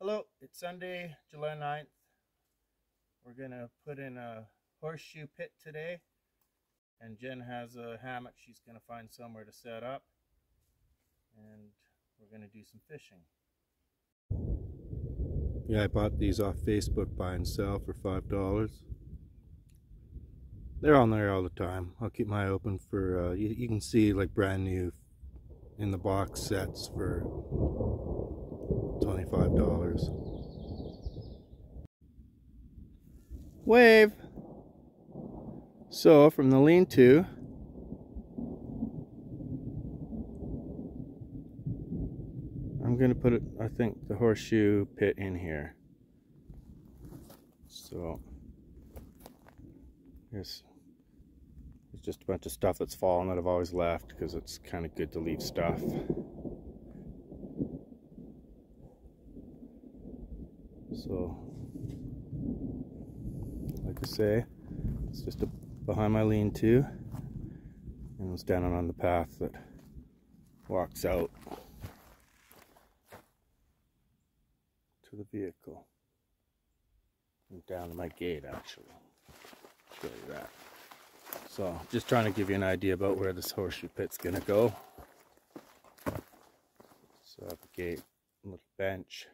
Hello, it's Sunday, July 9th. We're going to put in a horseshoe pit today, and Jen has a hammock she's going to find somewhere to set up, and we're going to do some fishing. Yeah, I bought these off Facebook buy and sell for $5. They're on there all the time. I'll keep my eye open for, you can see like brand new in the box sets for $25. Wave! So from the lean-to, I'm going to put it, I think, the horseshoe pit in here. So yes, it's just a bunch of stuff that's fallen that I've always left because it's kind of good to leave stuff. So, like I say, it's just behind my lean-to, and I'm standing on the path that walks out to the vehicle and down to my gate. Actually, show you that. So, just trying to give you an idea about where this horseshoe pit's gonna go. So, I have a gate, a little bench,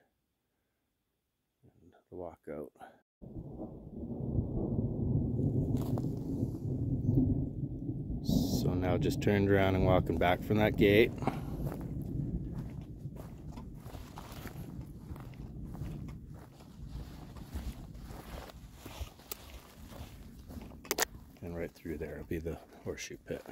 and the walkout. So now just turned around and walking back from that gate. And right through there will be the horseshoe pit.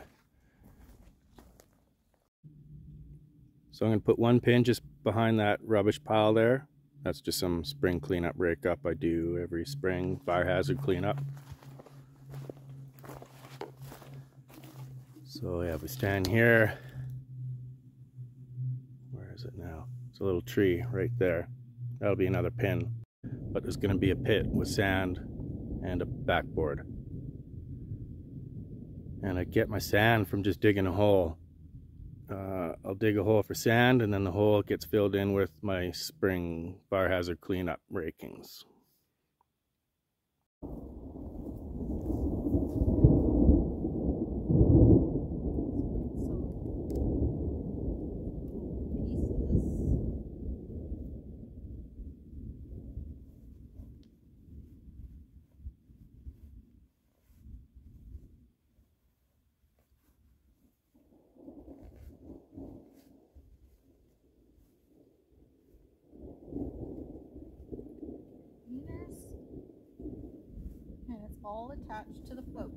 So I'm going to put one pin just behind that rubbish pile there. That's just some spring cleanup breakup I do every spring, fire hazard cleanup. So yeah, we stand here. Where is it now? It's a little tree right there. That'll be another pin. But there's going to be a pit with sand and a backboard. And I get my sand from just digging a hole. I'll dig a hole for sand, and then the hole gets filled in with my spring fire hazard cleanup rakings. And it's all attached to the float.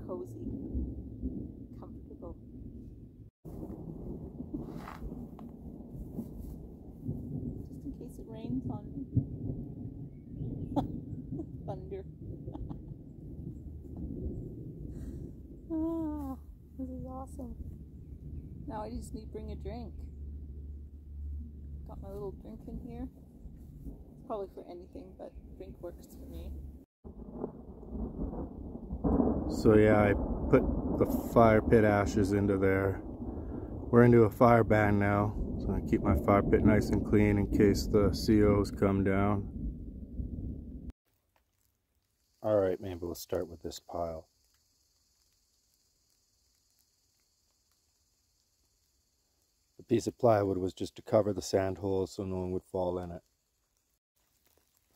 Cozy, comfortable. Just in case it rains on me. Thunder. This is awesome. Now I just need to bring a drink. Got my little drink in here. It's probably for anything, but drink works for me. So yeah, I put the fire pit ashes into there. We're into a fire ban now, so I keep my fire pit nice and clean in case the COs come down. Alright, maybe we'll start with this pile. The piece of plywood was just to cover the sand holes so no one would fall in it.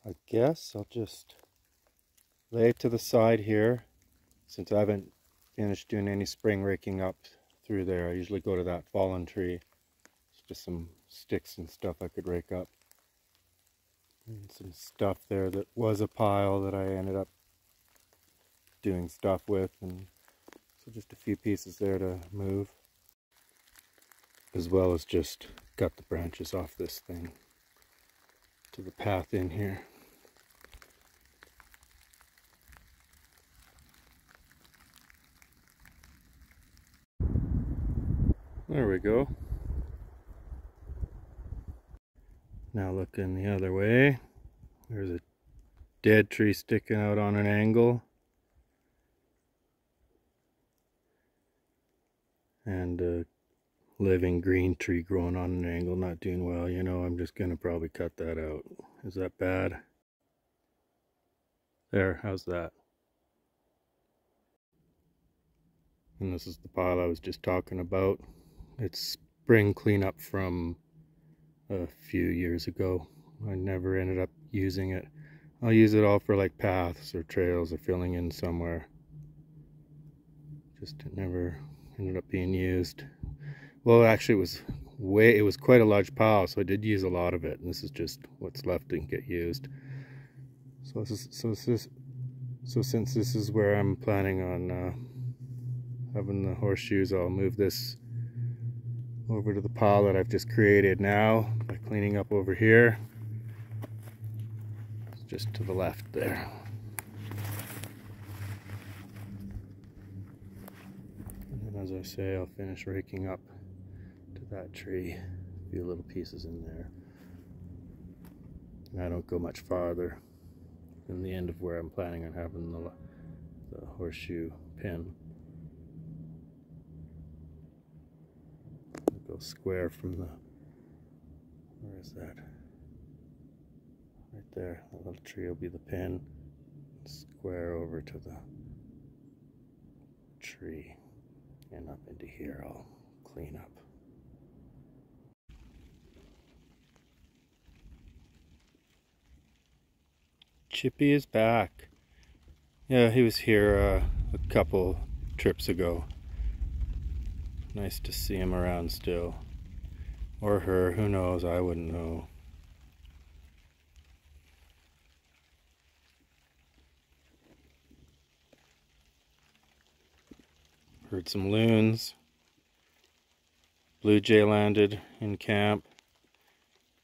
I guess I'll just lay it to the side here, since I haven't finished doing any spring raking up through there. I usually go to that fallen tree. It's just some sticks and stuff I could rake up. And some stuff there that was a pile that I ended up doing stuff with, and so just a few pieces there to move. As well as just cut the branches off this thing to the path in here. There we go. Now looking the other way, there's a dead tree sticking out on an angle. And a living green tree growing on an angle, not doing well. You know, I'm just gonna probably cut that out. Is that bad? There, how's that? And this is the pile I was just talking about. It's spring cleanup from a few years ago. I never ended up using it. I'll use it all for like paths or trails or filling in somewhere. Just it never ended up being used. Well, actually it was quite a large pile, so I did use a lot of it, and this is just what's left didn't get used. So since this is where I'm planning on having the horseshoes, I'll move this over to the pile that I've just created now by cleaning up over here. It's just to the left there. And then, as I say, I'll finish raking up to that tree. A few little pieces in there. And I don't go much farther than the end of where I'm planning on having the horseshoe pin. Go square from the, where is that? Right there, that little tree will be the pin. Square over to the tree, and up into here I'll clean up. Chippy is back. Yeah, he was here a couple trips ago. Nice to see him around still. Or her, who knows, I wouldn't know. Heard some loons. Blue jay landed in camp.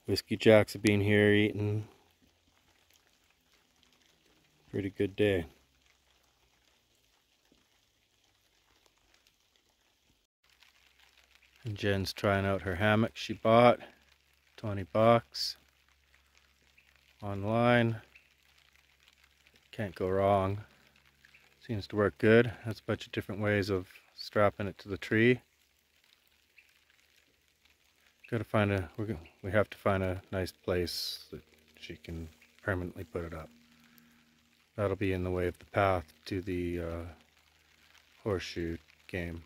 Whiskey jacks have been here eating. Pretty good day. And Jen's trying out her hammock she bought. 20 bucks. Online. Can't go wrong. Seems to work good. Has a bunch of different ways of strapping it to the tree. Gotta find we have to find a nice place that she can permanently put it up. That'll be in the way of the path to the horseshoe game.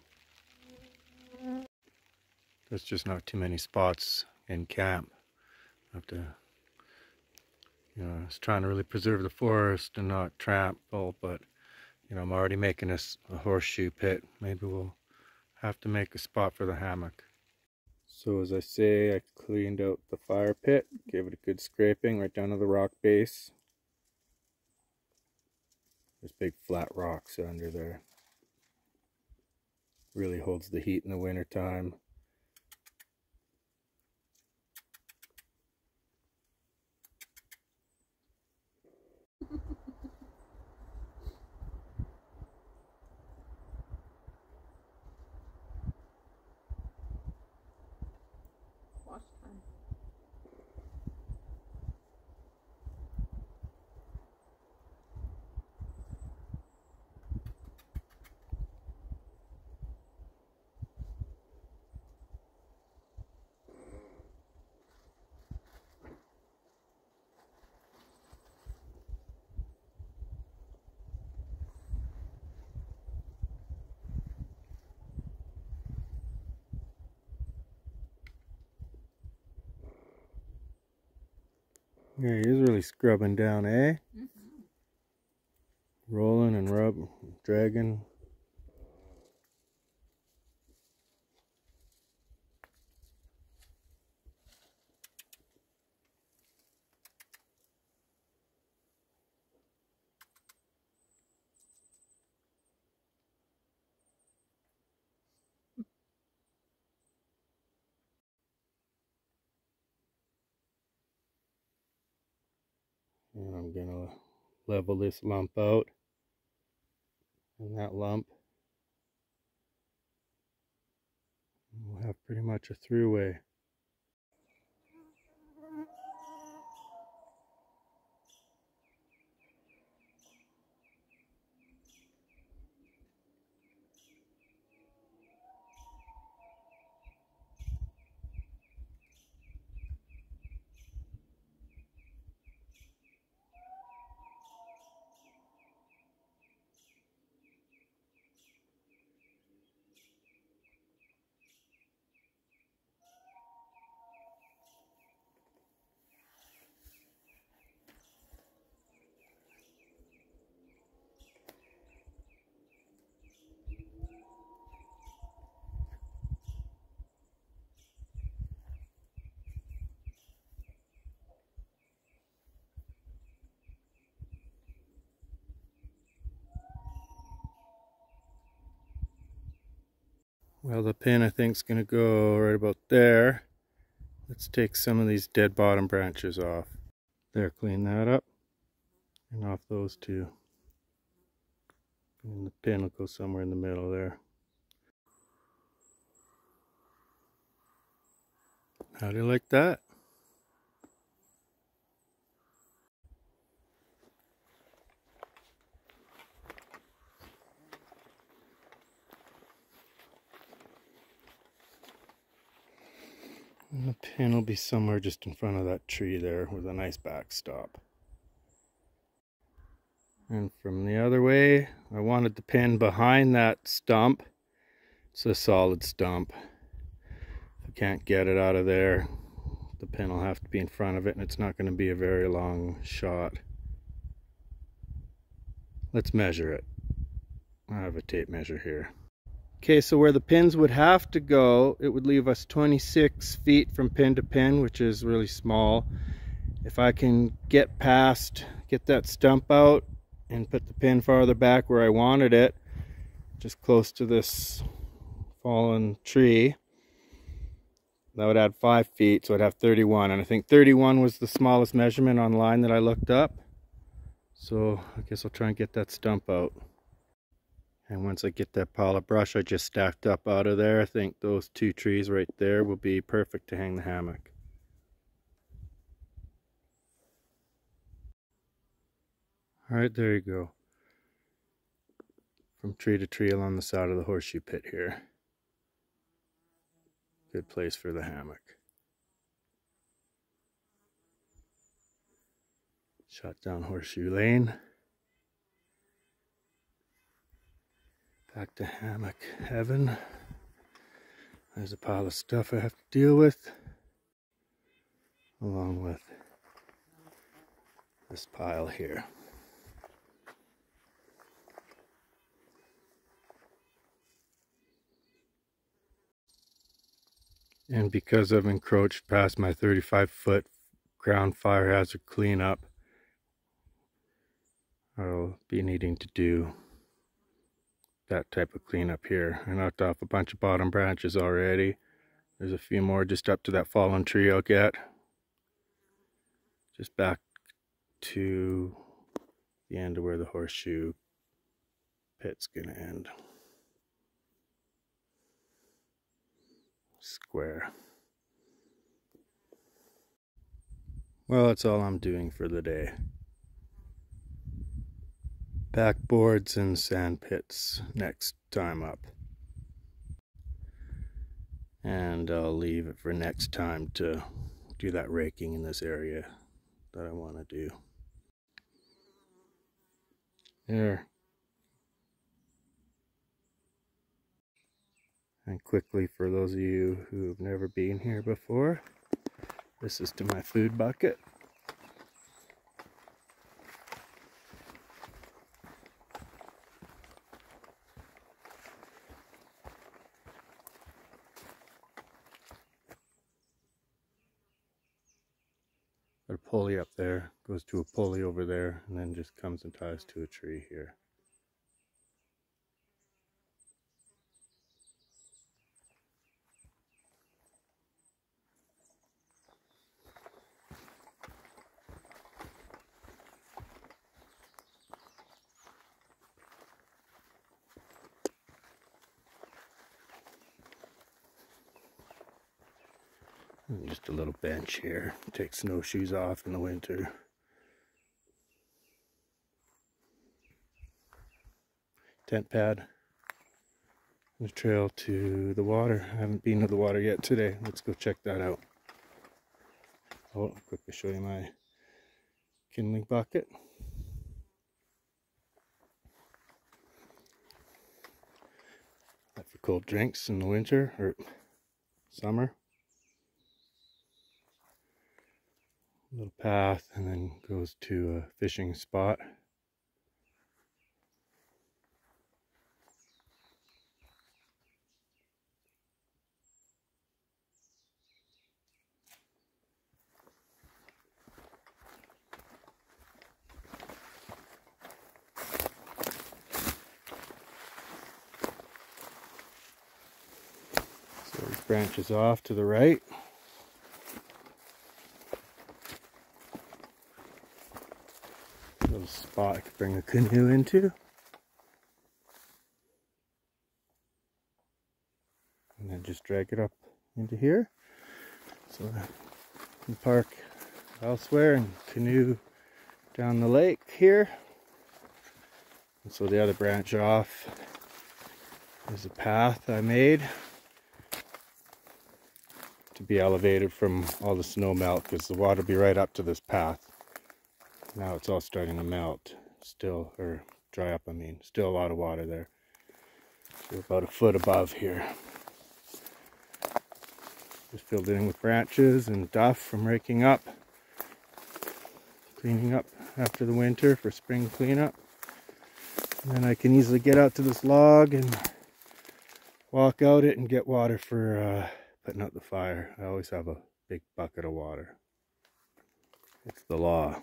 There's just not too many spots in camp. I have to, you know, I was trying to really preserve the forest and not trample, but, you know, I'm already making a horseshoe pit. Maybe we'll have to make a spot for the hammock. So as I say, I cleaned out the fire pit, gave it a good scraping right down to the rock base. There's big flat rocks under there. Really holds the heat in the winter time. Wash time. Yeah, he is really scrubbing down, eh? Mm-hmm. Rolling and dragging. And I'm gonna level this lump out. And that lump. We'll have pretty much a throughway. Well, the pin I think is going to go right about there. Let's take some of these dead bottom branches off. There, clean that up. And off those two. And the pin will go somewhere in the middle there. How do you like that? And the pin will be somewhere just in front of that tree there with a nice backstop. And from the other way, I wanted the pin behind that stump. It's a solid stump. If I can't get it out of there, the pin will have to be in front of it, and it's not going to be a very long shot. Let's measure it. I have a tape measure here. Okay, so where the pins would have to go, it would leave us 26 feet from pin to pin, which is really small. If I can get that stump out and put the pin farther back where I wanted it, just close to this fallen tree, that would add 5 feet, so I'd have 31. And I think 31 was the smallest measurement online that I looked up. So I guess I'll try and get that stump out. And once I get that pile of brush I just stacked up out of there, I think those two trees right there will be perfect to hang the hammock. Alright, there you go. From tree to tree along the side of the horseshoe pit here. Good place for the hammock. Shot down Horseshoe Lane. Back to hammock heaven. There's a pile of stuff I have to deal with, along with this pile here. And because I've encroached past my 35-foot ground fire hazard cleanup, I'll be needing to do that type of cleanup here. I knocked off a bunch of bottom branches already. There's a few more just up to that fallen tree I'll get. Just back to the end of where the horseshoe pit's gonna end. Square. Well, that's all I'm doing for the day. Backboards and sand pits next time up. And I'll leave it for next time to do that raking in this area that I want to do. There. And quickly, for those of you who've never been here before, this is to my food bucket. pulley up there, goes to a pulley over there, and then just comes and ties to a tree here. And just a little bench here. Take snowshoes off in the winter. Tent pad. And a trail to the water. I haven't been to the water yet today. Let's go check that out. Oh, I'll quickly show you my kindling bucket. That for cold drinks in the winter or summer. Little path, and then goes to a fishing spot. So it branches off to the right. Little spot I could bring a canoe into. And then just drag it up into here. So I can park elsewhere and canoe down the lake here. And so the other branch off is a path I made to be elevated from all the snow melt, because the water will be right up to this path. Now it's all starting to melt still, or dry up I mean. Still a lot of water there. We're about a foot above here. Just filled it in with branches and duff from raking up. Cleaning up after the winter for spring cleanup. And then I can easily get out to this log and walk out it and get water for putting out the fire. I always have a big bucket of water. It's the law.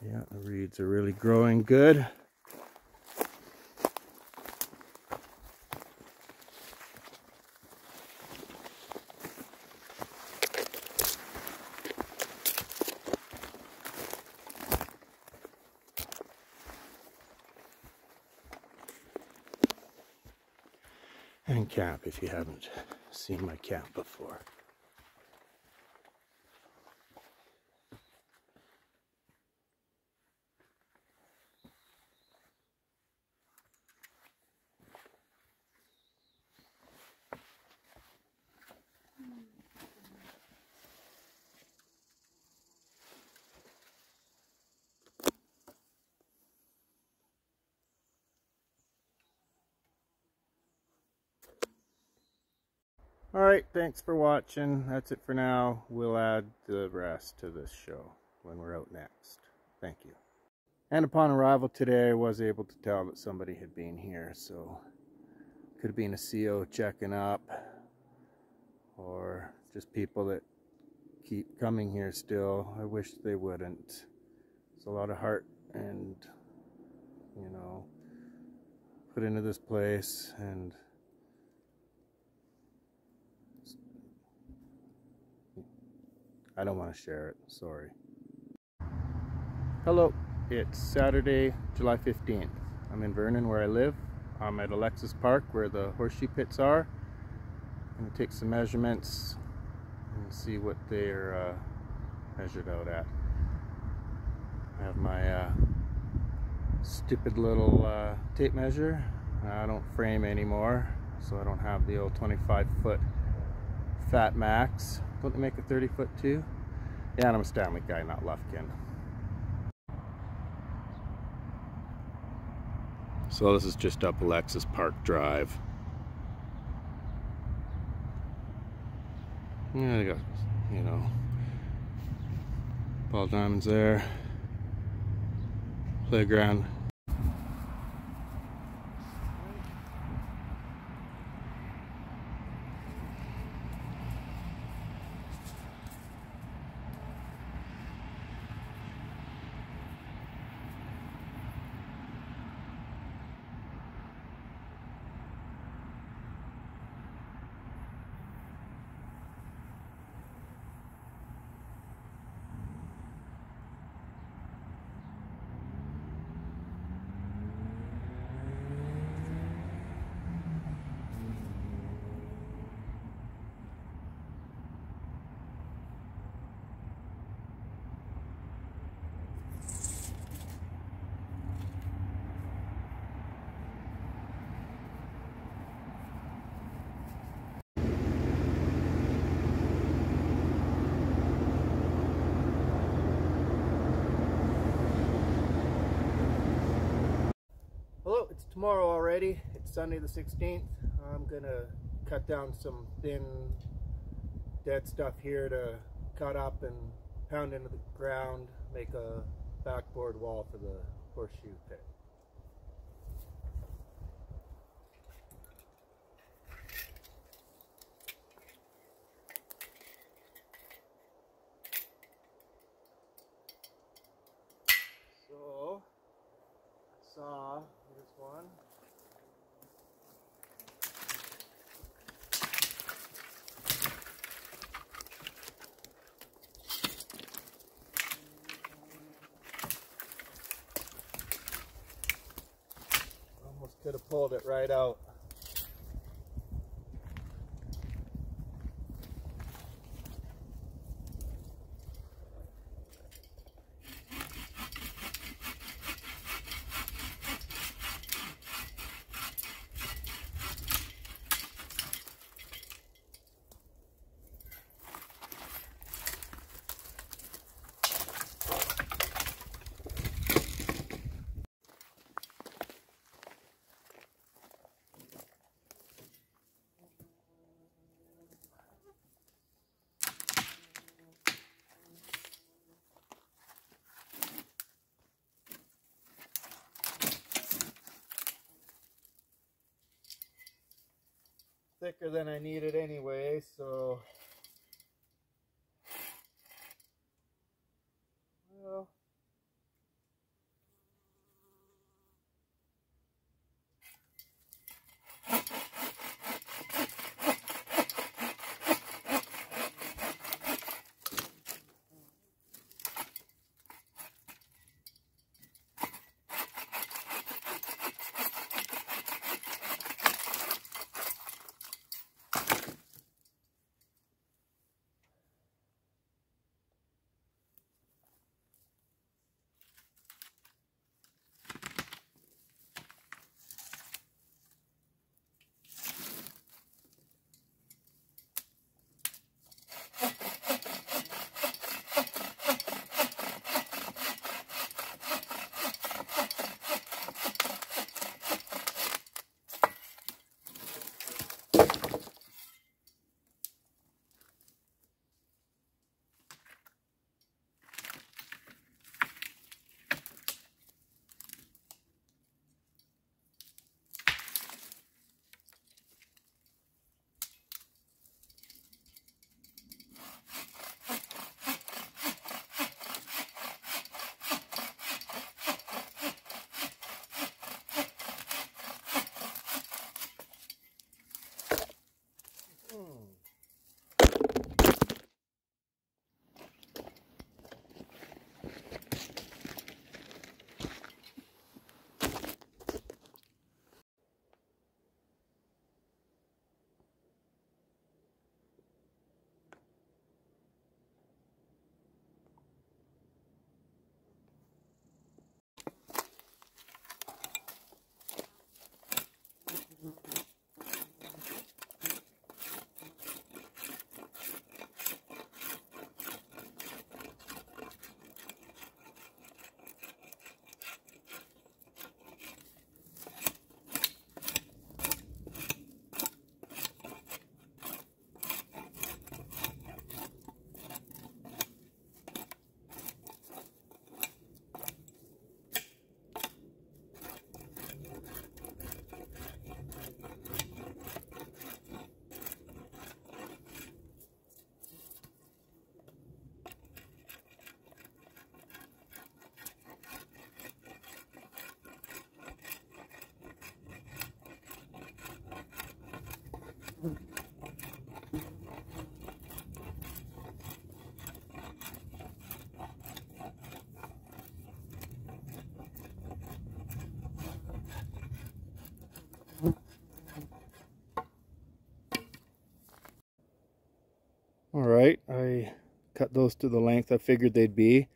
Yeah, the reeds are really growing good. And camp if you haven't seen my camp before. Alright, thanks for watching. That's it for now. We'll add the rest to this show when we're out next. Thank you. And upon arrival today, I was able to tell that somebody had been here, so could have been a CO checking up, or just people that keep coming here still. I wish they wouldn't. It's a lot of heart and, you know, put into this place, and I don't want to share it, sorry. Hello, it's Saturday, July 15th. I'm in Vernon where I live. I'm at Alexis Park where the horseshoe pits are. I'm going to take some measurements and see what they're measured out at. I have my stupid little tape measure. I don't frame anymore, so I don't have the old 25-foot Fat Max. Don't they make a 30-foot too? Yeah, and I'm a Stanley guy, not Lufkin. So this is just up Alexis Park Drive. Yeah, they got, you know, ball diamonds there. Playground. Hello, it's tomorrow already. It's Sunday the 16th. I'm gonna cut down some thin dead stuff here to cut up and pound into the ground, make a backboard wall for the horseshoe pit. So, saw this one. Almost could have pulled it right out. Thicker than I needed anyway, so well, cut those to the length I figured they'd be.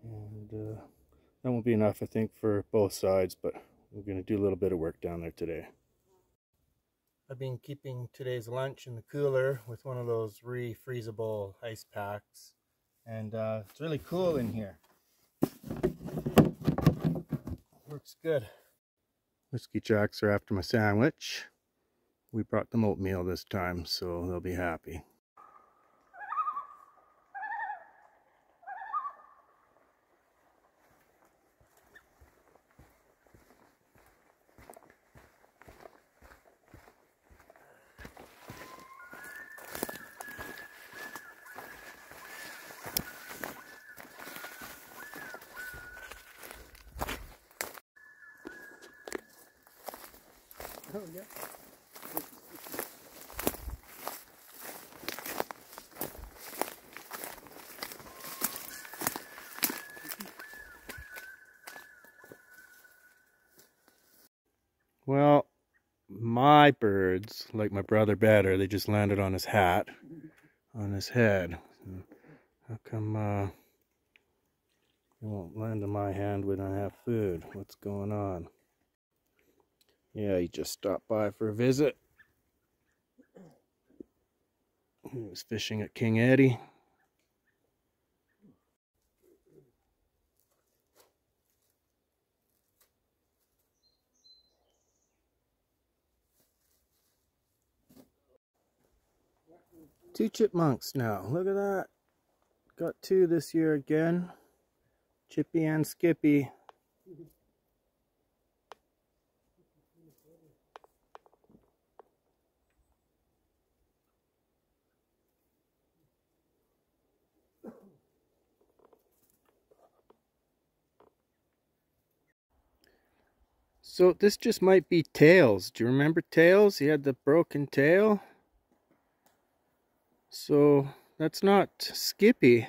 And that won't be enough, I think, for both sides, but we're going to do a little bit of work down there today. I've been keeping today's lunch in the cooler with one of those refreezable ice packs. And it's really cool in here. Works good. Whiskey Jacks are after my sandwich. We brought them oatmeal this time, so they'll be happy. Oh, yeah. Well, my birds like my brother better. They just landed on his hat, on his head. How come they won't land in my hand when I have food? What's going on? Yeah, he just stopped by for a visit. He was fishing at King Eddie. Two chipmunks now. Look at that. Got two this year again. Chippy and Skippy. So this just might be Tails. Do you remember Tails? He had the broken tail. So that's not Skippy.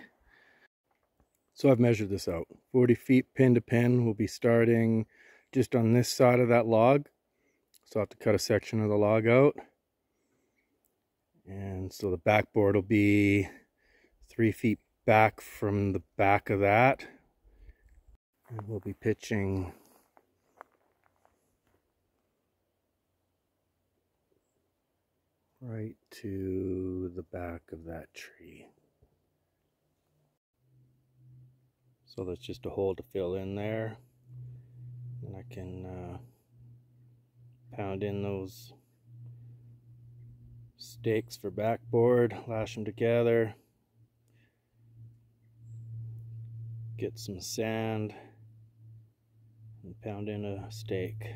So I've measured this out. 40 feet pin to pin. We'll be starting just on this side of that log. So I'll have to cut a section of the log out. And so the backboard will be 3 feet back from the back of that. And we'll be pitching right to the back of that tree. So that's just a hole to fill in there. And I can pound in those stakes for backboard, lash them together, get some sand, and pound in a stake.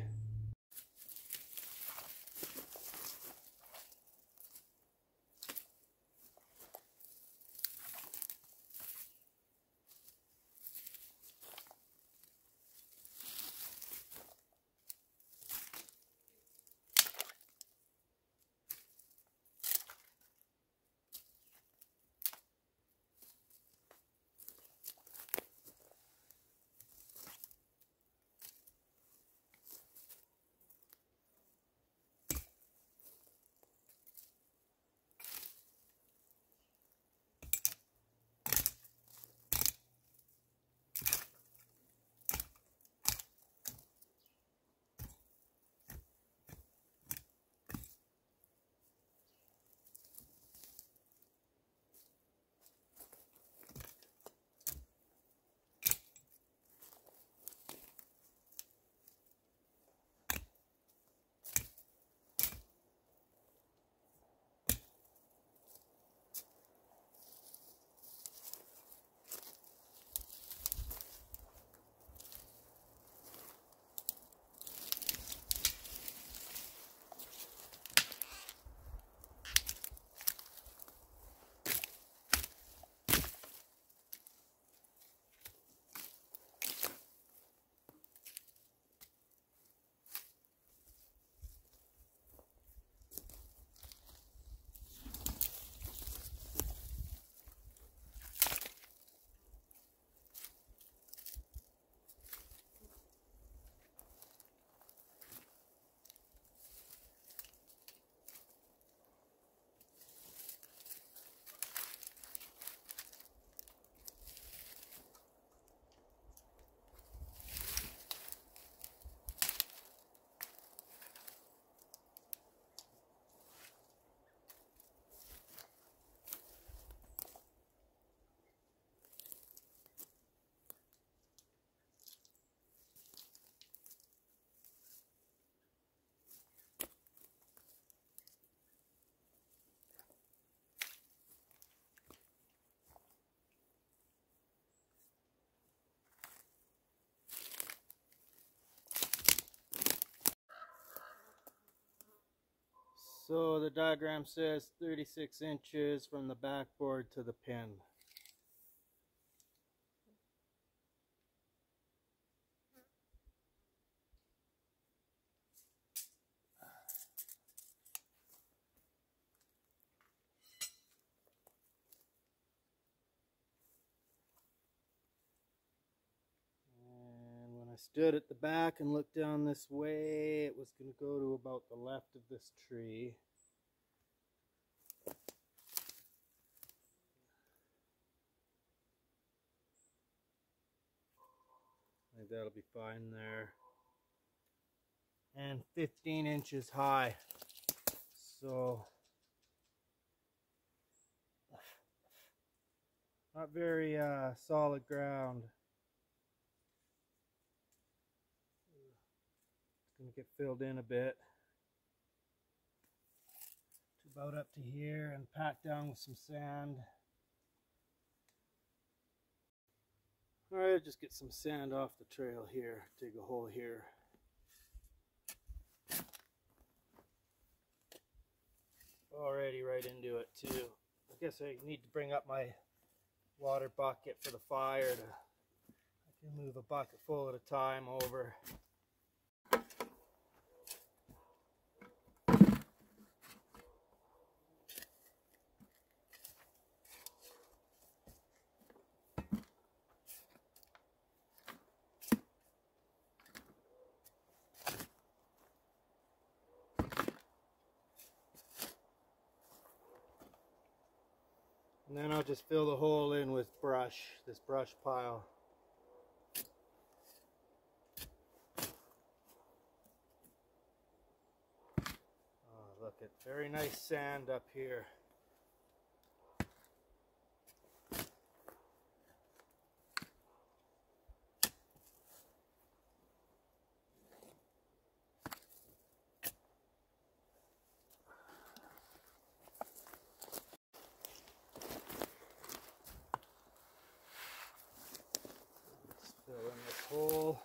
So the diagram says 36 inches from the backboard to the pin. And when I stood at the back and looked down this way, it was going to go to about the left of this tree. I think that'll be fine there. And 15 inches high. So not very solid ground. It's going to get filled in a bit to about up to here and packed down with some sand. Alright, just get some sand off the trail here, dig a hole here. Already right into it too. I guess I need to bring up my water bucket for the fire. I can move a bucket full at a time over. And then I'll just fill the hole in with brush, this brush pile. Oh, look at very nice sand up here. Fill in this hole.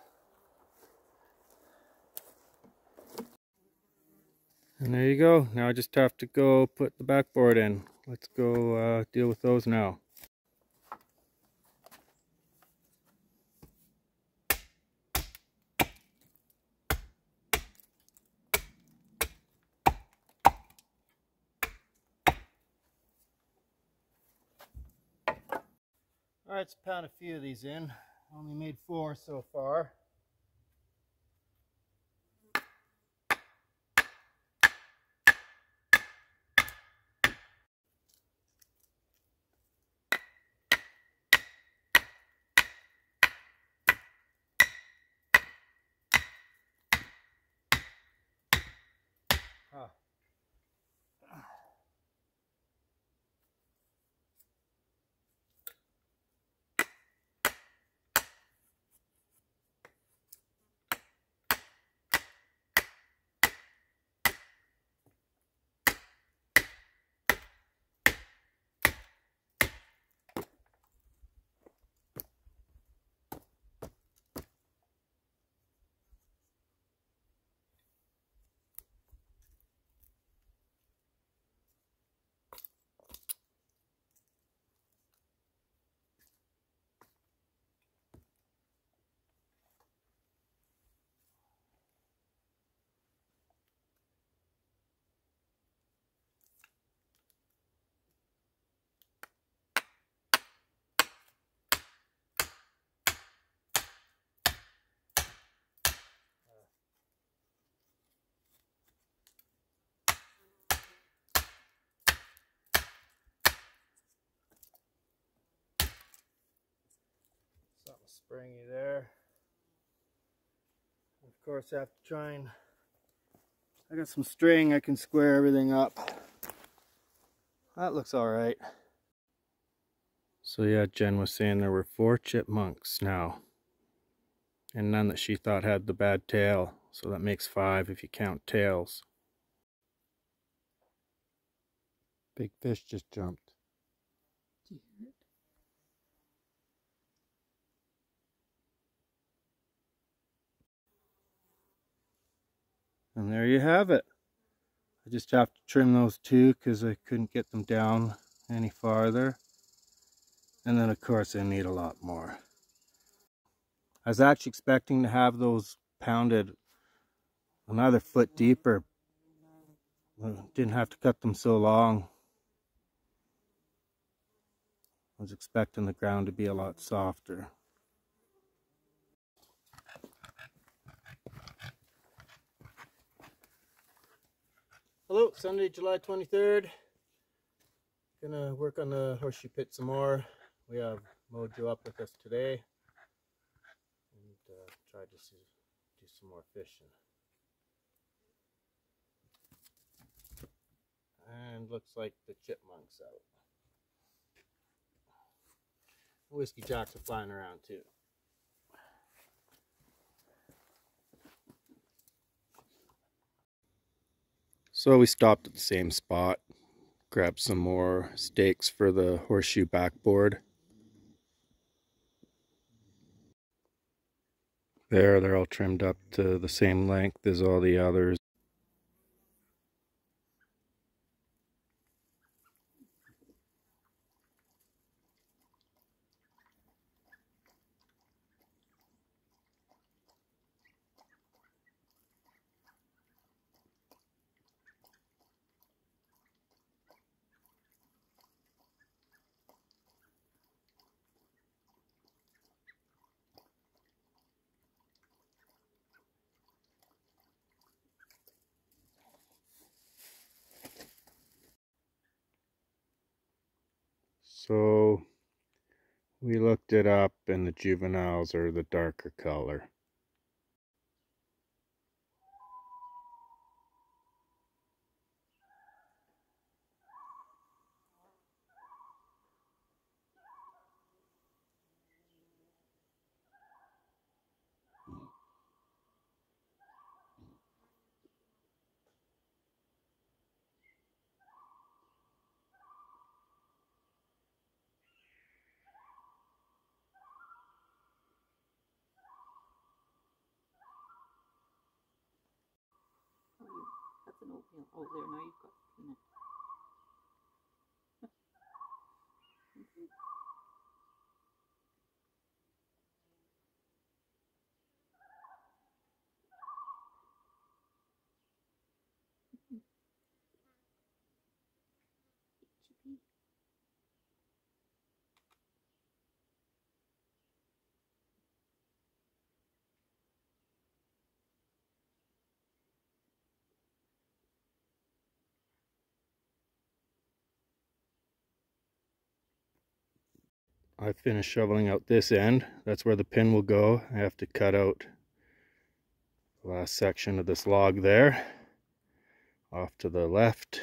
And there you go. Now I just have to go put the backboard in. Let's go deal with those now. Alright, let's pound a few of these in. Only made 4 so far. Huh. Something springy there. Of course I have to try and, I got some string, I can square everything up. That looks alright. So yeah, Jen was saying there were 4 chipmunks now. And none that she thought had the bad tail. So that makes 5 if you count tails. Big fish just jumped. Do you hear it? And there you have it. I just have to trim those two because I couldn't get them down any farther. And then of course I need a lot more. I was actually expecting to have those pounded another foot deeper. Didn't have to cut them so long. I was expecting the ground to be a lot softer. Hello, Sunday, July 23rd. Gonna work on the horseshoe pit some more. We have Mojo up with us today. And try to do some more fishing. And looks like the chipmunk's out. Whiskey jacks are flying around too. So we stopped at the same spot, grabbed some more stakes for the horseshoe backboard. They're all trimmed up to the same length as all the others. So we looked it up and the juveniles are the darker color. That's an oatmeal. Oh, there, now you've got peanut. I finished shoveling out this end. That's where the pin will go. I have to cut out the last section of this log there, off to the left.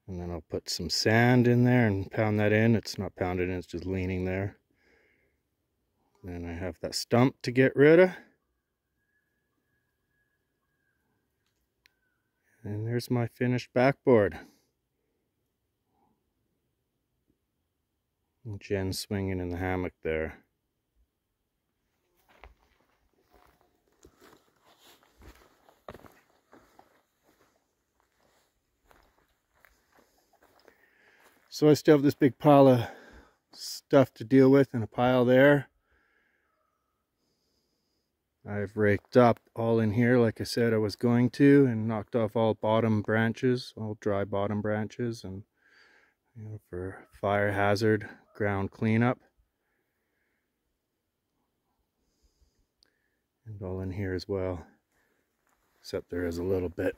And then I'll put some sand in there and pound that in. It's not pounded in, it's just leaning there. Then I have that stump to get rid of. And there's my finished backboard. And Jen's swinging in the hammock there. So I still have this big pile of stuff to deal with in a pile there. I've raked up all in here like I said I was going to, and knocked off all bottom branches, all dry bottom branches, and for fire hazard ground cleanup. And all in here as well, except there is a little bit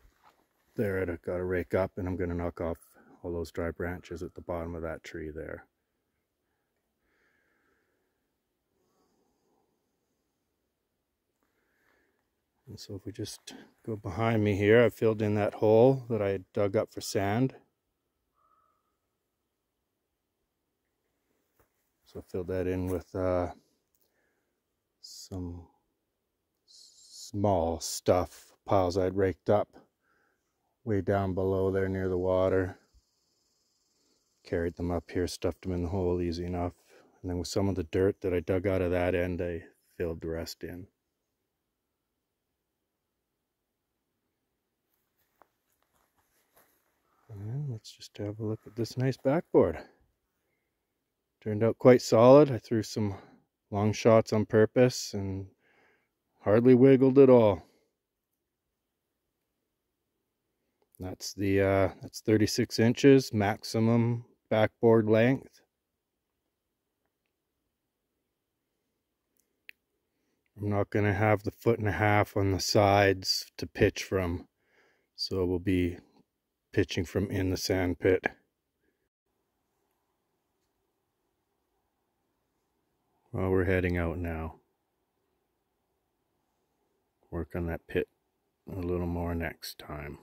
there I've got to rake up, and I'm going to knock off all those dry branches at the bottom of that tree there. And so if we just go behind me here, I've filled in that hole that I had dug up for sand. So I filled that in with some small stuff, piles I'd raked up way down below there near the water. Carried them up here, stuffed them in the hole easy enough. And then with some of the dirt that I dug out of that end, I filled the rest in. And let's just have a look at this nice backboard. Turned out quite solid. I threw some long shots on purpose and hardly wiggled at all. That's 36 inches maximum backboard length. I'm not going to have the 1.5 feet on the sides to pitch from, so we'll be pitching from in the sand pit. Well, we're heading out now. Work on that pit a little more next time.